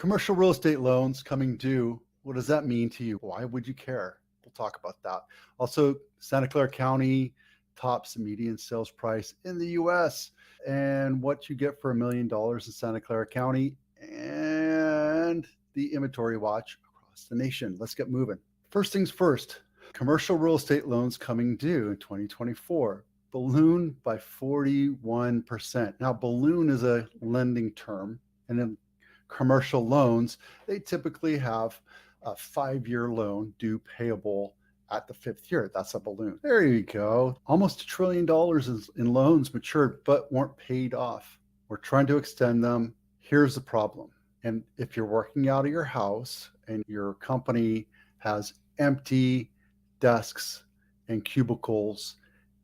Commercial real estate loans coming due. What does that mean to you? Why would you care? We'll talk about that. Also, Santa Clara County tops median sales price in the US and what you get for $1 million in Santa Clara County and the inventory watch across the nation. Let's get moving. First things first, commercial real estate loans coming due in 2024 balloon by 41%. Now, balloon is a lending term, and in commercial loans, they typically have a 5-year loan due payable at the 5th year. That's a balloon. There you go. Almost $1 trillion in loans matured but weren't paid off. We're trying to extend them. Here's the problem. And if you're working out of your house and your company has empty desks and cubicles,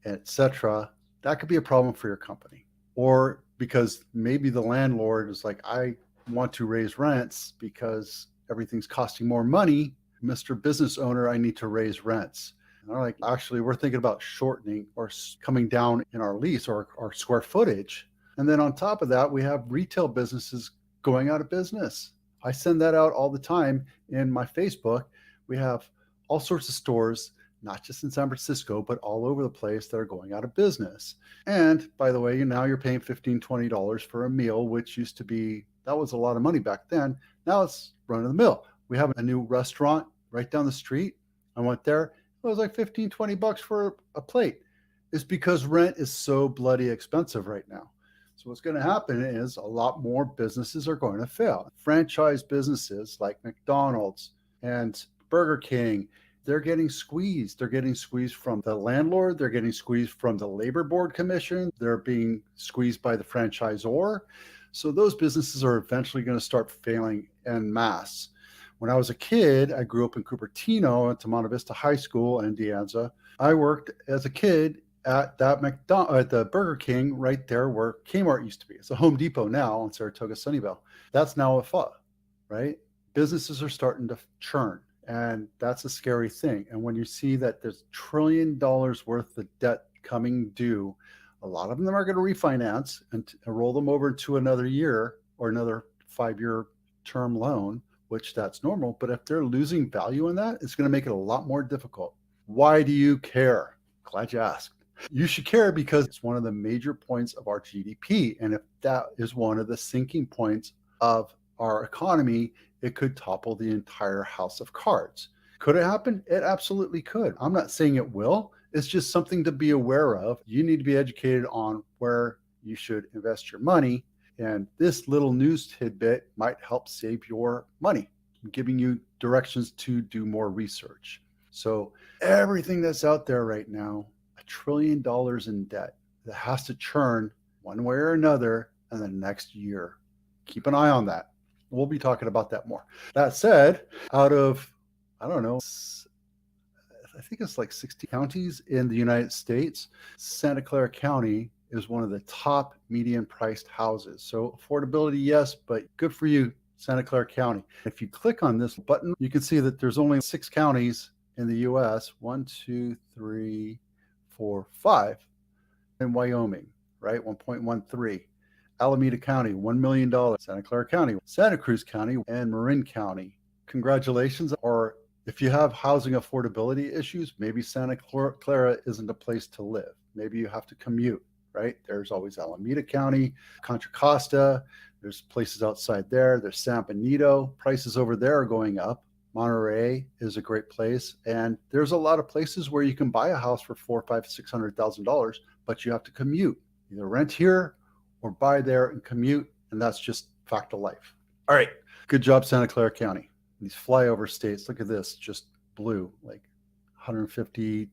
etc., that could be a problem for your company. Or because maybe the landlord is like, I want to raise rents because everything's costing more money. Mr. Business Owner, I need to raise rents. And they're like, actually, we're thinking about shortening or coming down in our lease or our square footage. And then on top of that, we have retail businesses going out of business. I send that out all the time in my Facebook. We have all sorts of stores, not just in San Francisco, but all over the place that are going out of business. And by the way, now you're paying $15, $20 for a meal, which used to be, that was a lot of money back then. Now it's run of the mill. We have a new restaurant right down the street. I went there. It was like 15, $20 for a plate. It's because rent is so bloody expensive right now. So what's going to happen is a lot more businesses are going to fail. Franchise businesses like McDonald's and Burger King, they're getting squeezed. They're getting squeezed from the landlord. They're getting squeezed from the labor board commission. They're being squeezed by the franchisor. So those businesses are eventually going to start failing en masse. When I was a kid, I grew up in Cupertino at Monte Vista High School in De Anza. I worked as a kid at that at the Burger King right there where Kmart used to be. It's a Home Depot now on Saratoga Sunnyvale. That's now a pho, right? Businesses are starting to churn, and that's a scary thing. And when you see that there's $1 trillion worth of debt coming due, a lot of them are going to refinance and roll them over into another year or another 5-year term loan, which that's normal. But if they're losing value in that, it's going to make it a lot more difficult. Why do you care? Glad you asked. You should care because it's one of the major points of our GDP. And if that is one of the sinking points of our economy, it could topple the entire house of cards. Could it happen? It absolutely could. I'm not saying it will. It's just something to be aware of. You need to be educated on where you should invest your money. And this little news tidbit might help save your money, giving you directions to do more research. So everything that's out there right now, $1 trillion in debt that has to churn one way or another in the next year. Keep an eye on that. We'll be talking about that more. That said, out of, I don't know, I think it's like 60 counties in the United States, Santa Clara County is one of the top median priced houses. So affordability, yes, but good for you, Santa Clara County. If you click on this button, you can see that there's only 6 counties in the US, 1, 2, 3, 4, 5 in Wyoming, right? 1.13. Alameda County, $1 million. Santa Clara County, Santa Cruz County, and Marin County. Congratulations. Or if you have housing affordability issues, maybe Santa Clara isn't a place to live. Maybe you have to commute, right? There's always Alameda County, Contra Costa. There's places outside there. There's San Benito. Prices over there are going up. Monterey is a great place. And there's a lot of places where you can buy a house for $400,000, $500,000, $600,000, but you have to commute. Either rent here or buy there and commute. And that's just fact of life. All right. Good job, Santa Clara County. These flyover states, look at this, just blew like $150,000,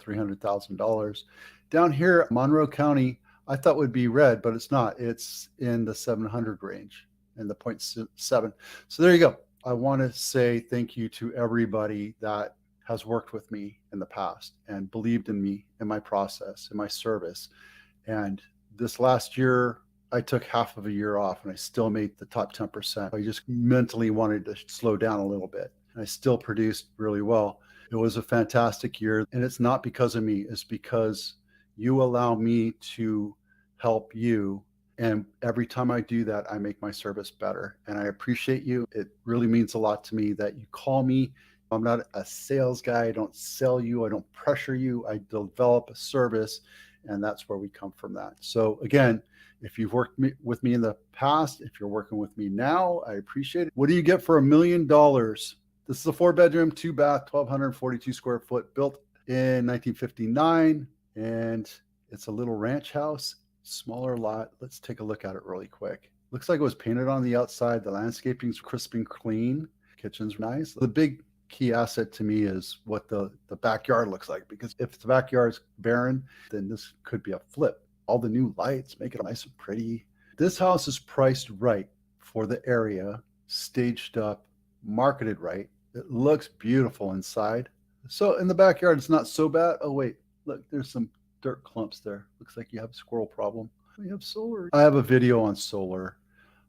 $300,000. Down here, Monroe County, I thought would be red, but it's not. It's in the 700 range, in the 0.7. So there you go. I want to say thank you to everybody that has worked with me in the past and believed in me, in my process, in my service. And this last year, I took half of a year off and I still made the top 10%. I just mentally wanted to slow down a little bit. And I still produced really well. It was a fantastic year. And it's not because of me. It's because you allow me to help you And every time I do that, I make my service better. And I appreciate you. It really means a lot to me that you call me. I'm not a sales guy. I don't sell you. I don't pressure you. I develop a service. And that's where we come from that. So, again, if you've worked with me in the past, if you're working with me now, I appreciate it. What do you get for $1 million? This is a 4-bedroom, 2-bath, 1,242 square foot, built in 1959. And it's a little ranch house, smaller lot. Let's take a look at it really quick. Looks like it was painted on the outside. The landscaping's crisp and clean. Kitchen's nice. The big key asset to me is what the backyard looks like, because if the backyard's barren, then this could be a flip. All the new lights make it nice and pretty. This house is priced right for the area, staged up, marketed right. It looks beautiful inside. So in the backyard, it's not so bad. Oh, wait, look, there's some dirt clumps there. Looks like you have a squirrel problem. We have solar. I have a video on solar,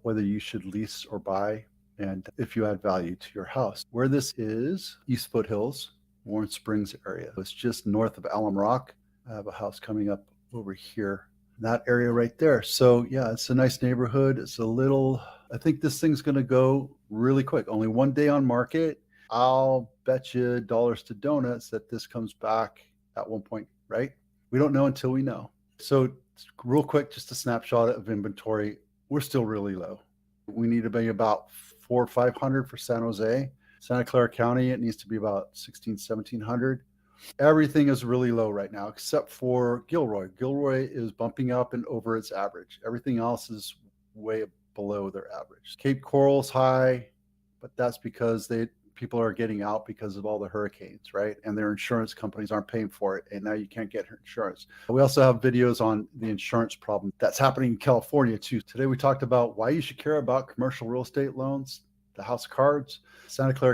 whether you should lease or buy, and if you add value to your house. Where this is, East Foothills, Warren Springs area. It's just north of Alum Rock. I have a house coming up over here, that area right there. So yeah, it's a nice neighborhood. It's a little, I think this thing's going to go really quick. Only one day on market. I'll bet you dollars to donuts that this comes back at one point, right? We don't know until we know. So real quick, just a snapshot of inventory. We're still really low. We need to be about 400 or 500 for San Jose. Santa Clara County, it needs to be about 1,700. Everything is really low right now, except for Gilroy. Gilroy is bumping up and over its average. Everything else is way below their average. Cape Coral's high, but that's because people are getting out because of all the hurricanes, right? And their insurance companies aren't paying for it. And now you can't get insurance. We also have videos on the insurance problem that's happening in California too. Today we talked about why you should care about commercial real estate loans, the house of cards. Santa Clara